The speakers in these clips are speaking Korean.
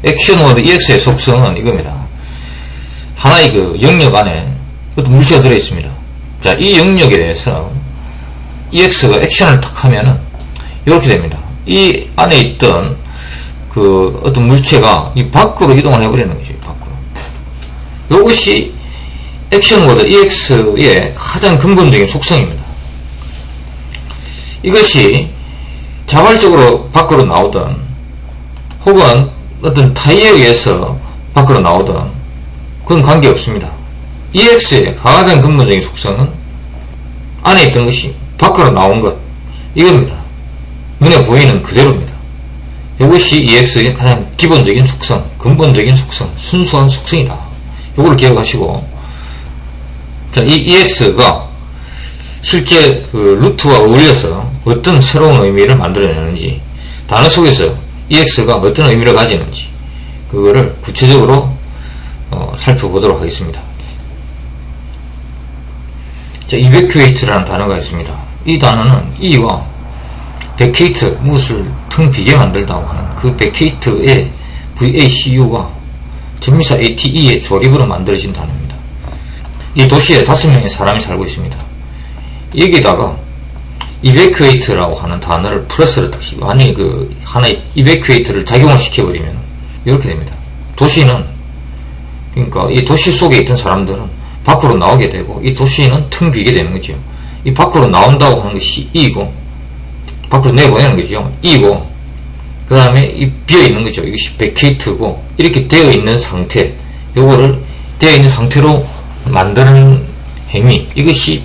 액션 워드 EX의 속성은 이겁니다. 하나의 그 영역 안에 어떤 물체가 들어있습니다. 자, 이 영역에 대해서 EX가 액션을 탁 하면은 이렇게 됩니다. 이 안에 있던 그 어떤 물체가 이 밖으로 이동을 해버리는 거죠. 밖으로. 이것이 액션 워드 EX의 가장 근본적인 속성입니다. 이것이 자발적으로 밖으로 나오든 혹은 어떤 타이어에 의해서 밖으로 나오든 그건 관계없습니다. EX의 가장 근본적인 속성은 안에 있던 것이 밖으로 나온 것, 이겁니다. 눈에 보이는 그대로입니다. 이것이 EX의 가장 기본적인 속성, 근본적인 속성, 순수한 속성이다. 이걸 기억하시고, 자, 이 EX가 실제 그 루트와 어울려서 어떤 새로운 의미를 만들어내는지, 단어 속에서 EX가 어떤 의미를 가지는지, 그거를 구체적으로 살펴보도록 하겠습니다. 자, evacuate라는 단어가 있습니다. 이 단어는 E와 vacate, 무엇을 텅 비게 만들다고 하는 그 vacate의 VACU가 전미사 ATE의 조립으로 만들어진 단어입니다. 이 도시에 5명의 사람이 살고 있습니다. 여기다가 evacuate라고 하는 단어를 플러스를 딱 씌고, 만약에 그 하나의 evacuate를 작용을 시켜버리면 이렇게 됩니다. 도시는, 그러니까 이 도시 속에 있던 사람들은 밖으로 나오게 되고, 이 도시는 텅 비게 되는 거죠. 이 밖으로 나온다고 하는 것이 E고, 밖으로 내보내는 거죠. E고, 그 다음에 이 비어있는 거죠. 이것이 vacate고, 이렇게 되어 있는 상태, 요거를 되어 있는 상태로 만드는 행위, 이것이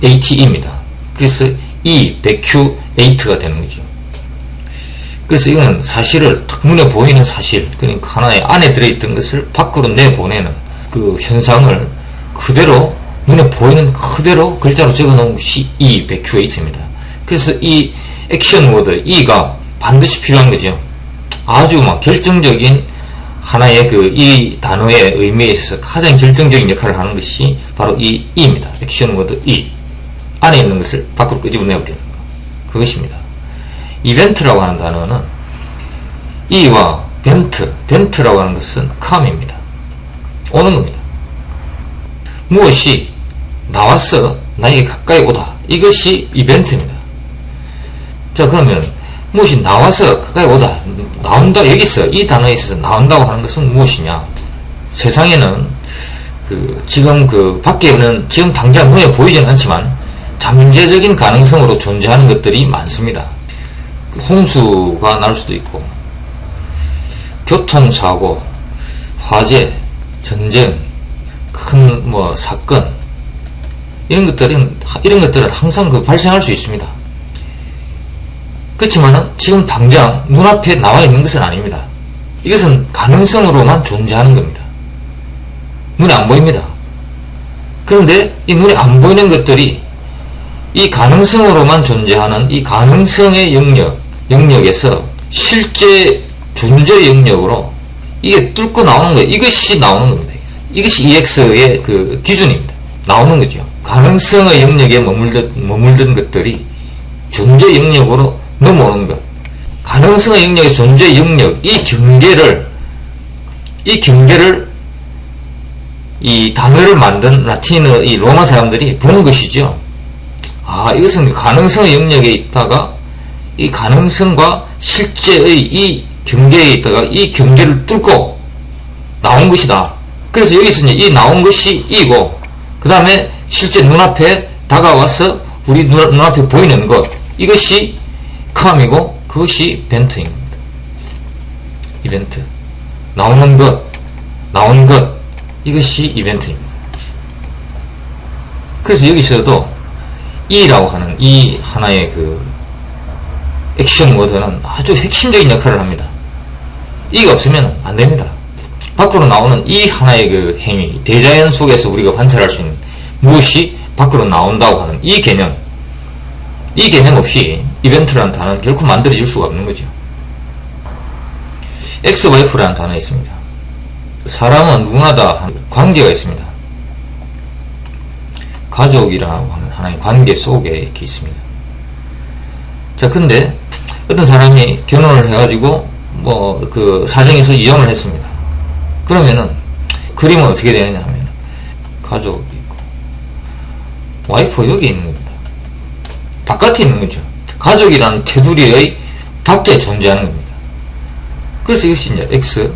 ATE입니다. 그래서 evacuate가 되는 거죠. 그래서 이건 사실을 딱 눈에 보이는 사실, 그러니까 하나의 안에 들어있던 것을 밖으로 내보내는 그 현상을 그대로 눈에 보이는 그대로 글자로 적어 놓은 것이 evacuate입니다. 그래서 이 액션 워드 E가 반드시 필요한 거죠. 아주 막 결정적인 하나의 그 이 단어의 의미에 있어서 가장 결정적인 역할을 하는 것이 바로 이 E입니다. 액션 워드 E. 안에 있는 것을 밖으로 끄집어내게 되는 것. 그것입니다. 이벤트라고 하는 단어는 E와 벤트라고 하는 것은 come입니다. 오는 겁니다. 무엇이 나와서 나에게 가까이 오다, 이것이 이벤트입니다. 자, 그러면 무엇이 나와서 가까이 오다, 나온다, 여기서 이 단어에 있어서 나온다고 하는 것은 무엇이냐? 세상에는 지금 밖에는 지금 당장 눈에 보이지는 않지만 잠재적인 가능성으로 존재하는 것들이 많습니다. 홍수가 날 수도 있고, 교통사고, 화재, 전쟁, 큰 사건, 이런 것들은 항상 발생할 수 있습니다. 그렇지만은 지금 당장 눈앞에 나와 있는 것은 아닙니다. 이것은 가능성으로만 존재하는 겁니다. 눈에 안 보입니다. 그런데 이 눈에 안 보이는 것들이 이 가능성으로만 존재하는 이 가능성의 영역에서 실제 존재 영역으로 이게 뚫고 나오는 거예요. 이것이 나오는 겁니다. 이것이 EX의 그 기준입니다. 나오는 거죠. 가능성의 영역에 머물던 것들이 존재 영역으로 넘어오는 것. 가능성의 영역의 존재 영역, 이 경계를 이 단어를 만든 라틴어, 이 로마 사람들이 보는 것이죠. 아, 이것은 가능성의 영역에 있다가 이 가능성과 실제의 이 경계에 있다가 이 경계를 뚫고 나온 것이다. 그래서 여기서 이 나온 것이 E고, 그 다음에 실제 눈앞에 다가와서 우리 눈앞에 보이는 것, 이것이 come이고, 그것이 벤트입니다. 이벤트. 나오는 것, 나온 것, 이것이 이벤트입니다. 그래서 여기서도 E라고 하는 이 하나의 그 액션 워드는 아주 핵심적인 역할을 합니다. E가 없으면 안 됩니다. 밖으로 나오는 이 하나의 그 행위, 대자연 속에서 우리가 관찰할 수 있는 무엇이 밖으로 나온다고 하는 이 개념 없이 이벤트라는 단어는 결코 만들어질 수가 없는 거죠. XYF라는 단어가 있습니다. 사람은 누구나 다 관계가 있습니다. 가족이라고 하는 하나의 관계 속에 이렇게 있습니다. 자, 근데 어떤 사람이 결혼을 해가지고 그 사정에서 이혼을 했습니다. 그러면은 그림은 어떻게 되느냐 하면 가족이 있고 와이프 여기 있는 겁니다. 바깥에 있는 거죠. 가족이라는 테두리의 밖에 존재하는 겁니다. 그래서 이것이 이제 X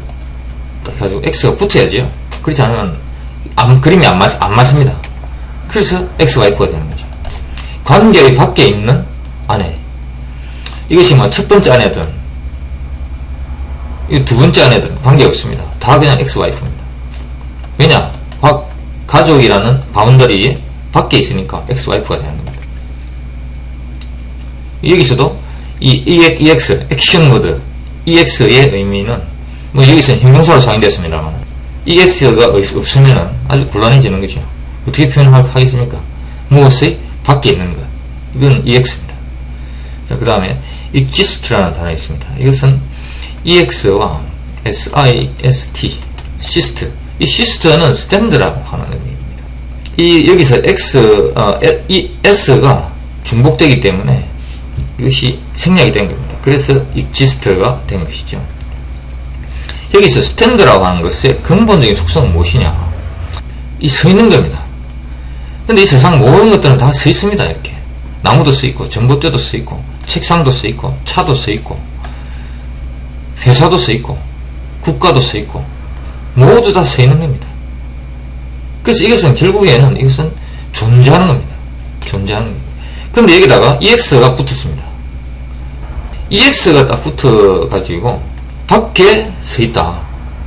딱 해가지고 X가 붙어야죠. 그렇지 않으면 그림이 안 맞습니다. 그래서 X 와이프가 되는 거죠. 관계의 밖에 있는 아내. 이것이 첫 번째 아내든 두 번째 아내든 관계없습니다. 다 그냥 X 와이프입니다. 왜냐? 가족이라는 바운더리 밖에 있으니까 X 와이프가 되는 겁니다. 여기서도 이 EX 액션 모드 EX의 의미는 여기서 형용사로 사용됐습니다만 EX가 없으면 아주 곤란해지는 거죠. 어떻게 표현하겠습니까? 무엇의 밖에 있는 것. 이건 EX입니다. 자, 그 다음에 exist라는 단어가 있습니다. 이것은 EX와 SIST, SIST. 이 SIST는 stand라고 하는 의미입니다. 여기서 S가 중복되기 때문에 이것이 생략이 된 겁니다. 그래서 exist가 된 것이죠. 여기서 stand라고 하는 것의 근본적인 속성은 무엇이냐? 이 서 있는 겁니다. 근데 이 세상 모든 것들은 다 서 있습니다. 이렇게 나무도 서 있고 전봇대도 서 있고 책상도 서 있고 차도 서 있고 회사도 서 있고 국가도 서 있고 모두 다 서 있는 겁니다. 그래서 이것은 결국에는 이것은 존재하는 겁니다. 존재하는 겁니다. 그런데 여기다가 EX가 붙었습니다. EX가 딱 붙어 가지고 밖에 서 있다.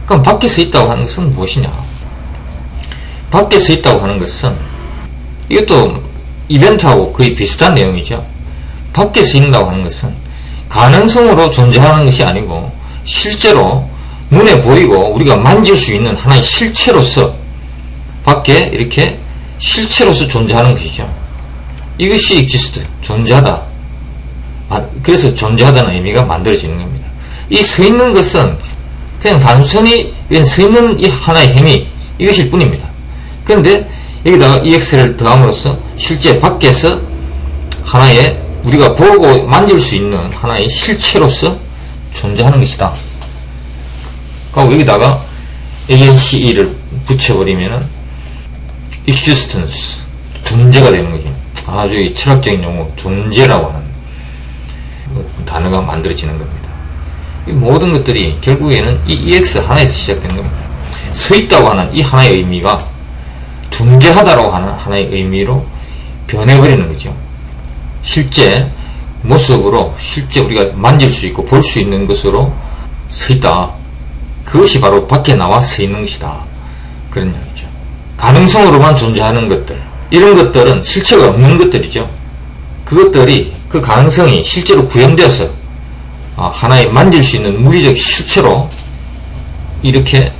그럼 밖에 서 있다고 하는 것은 무엇이냐? 밖에 서 있다고 하는 것은 이것도 이벤트하고 거의 비슷한 내용이죠. 밖에 서 있다고 하는 것은 가능성으로 존재하는 것이 아니고 실제로 눈에 보이고 우리가 만질 수 있는 하나의 실체로서 밖에 이렇게 실체로서 존재하는 것이죠. 이것이 exist, 존재하다. 그래서 존재하다는 의미가 만들어지는 겁니다. 이 서 있는 것은 그냥 단순히 서 있는 이 하나의 행위, 이것일 뿐입니다. 그런데 여기다가 EX를 더함으로써 실제 밖에서 하나의 우리가 보고 만질 수 있는 하나의 실체로서 존재하는 것이다. 그리고 여기다가 ANCE를 붙여버리면은 existence, 존재가 되는 거지. 아주 철학적인 용어, 존재라고 하는 단어가 만들어지는 겁니다. 이 모든 것들이 결국에는 이 EX 하나에서 시작되는 겁니다. 서 있다고 하는 이 하나의 의미가 존재하다라고 하는 하나의 의미로 변해버리는 거죠. 실제 모습으로 실제 우리가 만질 수 있고 볼 수 있는 것으로 서 있다. 그것이 바로 밖에 나와 서 있는 것이다. 그런 얘기죠. 가능성으로만 존재하는 것들, 이런 것들은 실체가 없는 것들이죠. 그것들이 그 가능성이 실제로 구현되어서 하나의 만질 수 있는 물리적 실체로 이렇게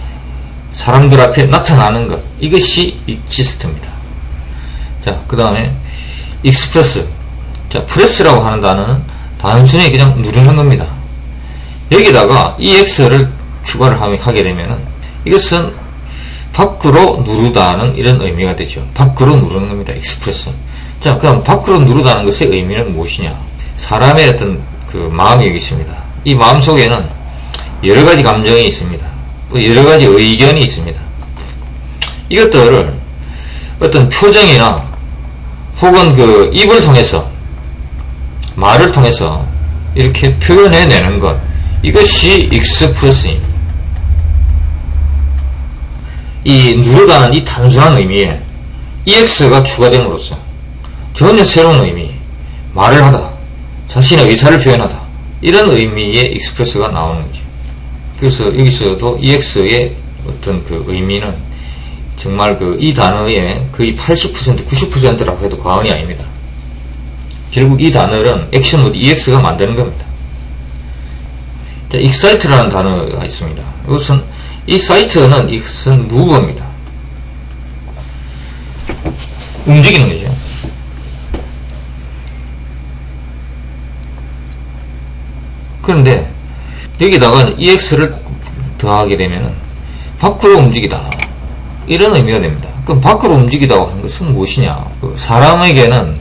사람들 앞에 나타나는 것, 이것이 exist입니다. 자, 그 다음에 express. 자, press라고 하는 단어는 단순히 그냥 누르는 겁니다. 여기다가 EX를 추가를 하게 되면은 이것은 밖으로 누르다는 이런 의미가 되죠. 밖으로 누르는 겁니다. express. 자, 그럼 밖으로 누르다는 것의 의미는 무엇이냐? 사람의 어떤 그 마음이 여기 있습니다. 이 마음 속에는 여러 가지 감정이 있습니다. 여러 가지 의견이 있습니다. 이것들을 어떤 표정이나 혹은 그 입을 통해서, 말을 통해서 이렇게 표현해내는 것, 이것이 익스프레스입니다. 이 누르다는 이 단순한 의미에 EX가 추가됨으로써 전혀 새로운 의미, 말을 하다, 자신의 의사를 표현하다, 이런 의미의 익스프레스가 나오는 거죠. 그래서 여기서도 EX의 어떤 그 의미는 정말 그 이 단어의 거의 80%, 90%라고 해도 과언이 아닙니다. 결국 이 단어는 액션 모드 EX가 만드는 겁니다. 자, excite라는 단어가 있습니다. 이것은 이 사이트는 이것은 무브입니다. 움직이는 거죠. 그런데 여기다가 EX를 더하게 되면은 밖으로 움직이다, 이런 의미가 됩니다. 그럼 밖으로 움직이다고 하는 것은 무엇이냐? 사람에게는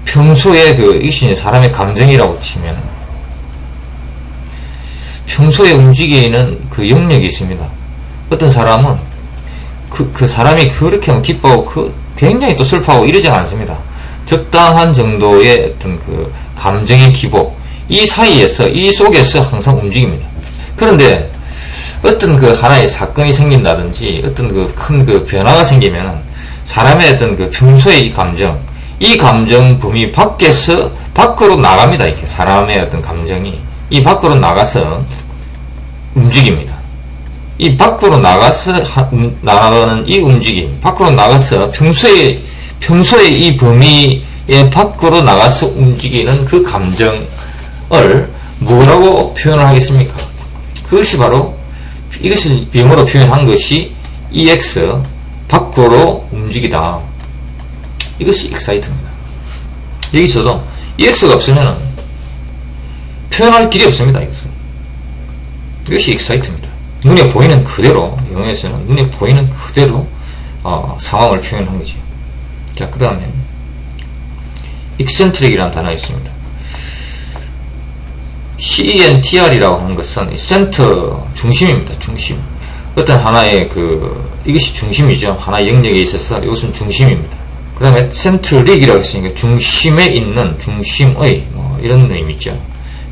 평소에 이것이 사람의 감정이라고 치면 평소에 움직이는 그 영역이 있습니다. 어떤 사람은 그 사람이 그렇게 기뻐하고 굉장히 또 슬퍼하고 이러지 않습니다. 적당한 정도의 어떤 그 감정의 기복, 이 사이에서, 이 속에서 항상 움직입니다. 그런데 어떤 그 하나의 사건이 생긴다든지 어떤 그 큰 그 변화가 생기면은 사람의 어떤 그 평소의 이 감정 범위 밖으로 나갑니다. 이렇게 사람의 어떤 감정이 이 밖으로 나가서 움직입니다. 이 밖으로 나가는 이 움직임, 밖으로 나가서 평소에 이 범위의 밖으로 나가서 움직이는 그 감정을 뭐라고 표현을 하겠습니까? 그것이 바로, 이것을 영어로 표현한 것이 EX, 밖으로 움직이다. 이것이 excite입니다. 여기서도 EX가 없으면 표현할 길이 없습니다. 이것이 excite입니다. 눈에 보이는 그대로, 영어에서는 눈에 보이는 그대로 상황을 표현한 거죠. 자, 그 다음에 eccentric이라는 단어가 있습니다. CENTR이라고 하는 것은 센터, 중심입니다. 중심. 어떤 하나의 이것이 중심이죠. 하나의 영역에 있어서 이것은 중심입니다. 그 다음에 센트릭이라고 했으니까 중심에 있는, 중심의 이런 의미죠.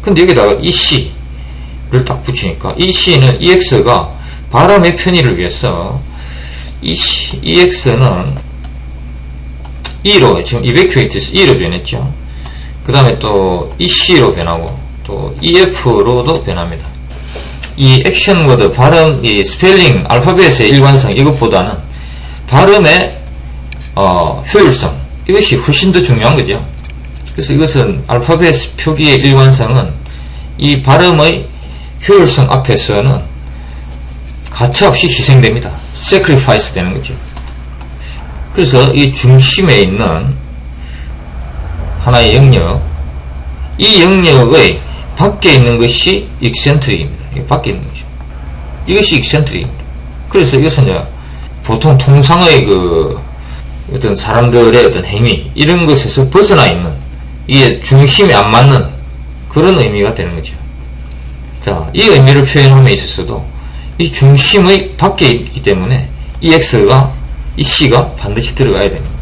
근데 여기다가 EC를 딱 붙이니까 이 C는 EX가 발음의 편의를 위해서 EX는 E로 지금 evacuate에서 E로 변했죠. 그 다음에 또 EC로 변하고 또 EF로도 변합니다. 이 액션 워드 발음, 이 스펠링, 알파벳의 일관성 이것보다는 발음의 효율성, 이것이 훨씬 더 중요한 거죠. 그래서 이것은 알파벳 표기의 일관성은 이 발음의 효율성 앞에서는 가차없이 희생됩니다. sacrifice 되는 거죠. 그래서 이 중심에 있는 하나의 영역, 이 영역의 밖에 있는 것이 eccentric입니다. 밖에 있는 거죠. 이것이 eccentric입니다. 그래서 이것은 이제 보통 통상의 어떤 사람들의 어떤 행위, 이런 것에서 벗어나 있는, 이게 중심에 안 맞는 그런 의미가 되는 거죠. 자, 이 의미를 표현함에 있어서도 이 중심의 밖에 있기 때문에 이 X가, 이 C가 반드시 들어가야 됩니다.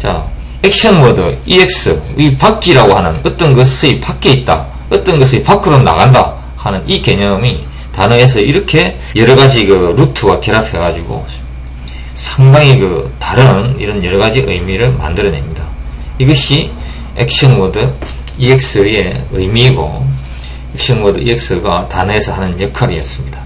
자, 액션 워드, EX, 이 밖이라고 하는 어떤 것의 밖에 있다, 어떤 것이 밖으로 나간다 하는 이 개념이 단어에서 이렇게 여러가지 루트와 결합해가지고 상당히 다른 이런 여러가지 의미를 만들어냅니다. 이것이 액션 워드 EX의 의미이고, 액션 워드 EX가 단어에서 하는 역할이었습니다.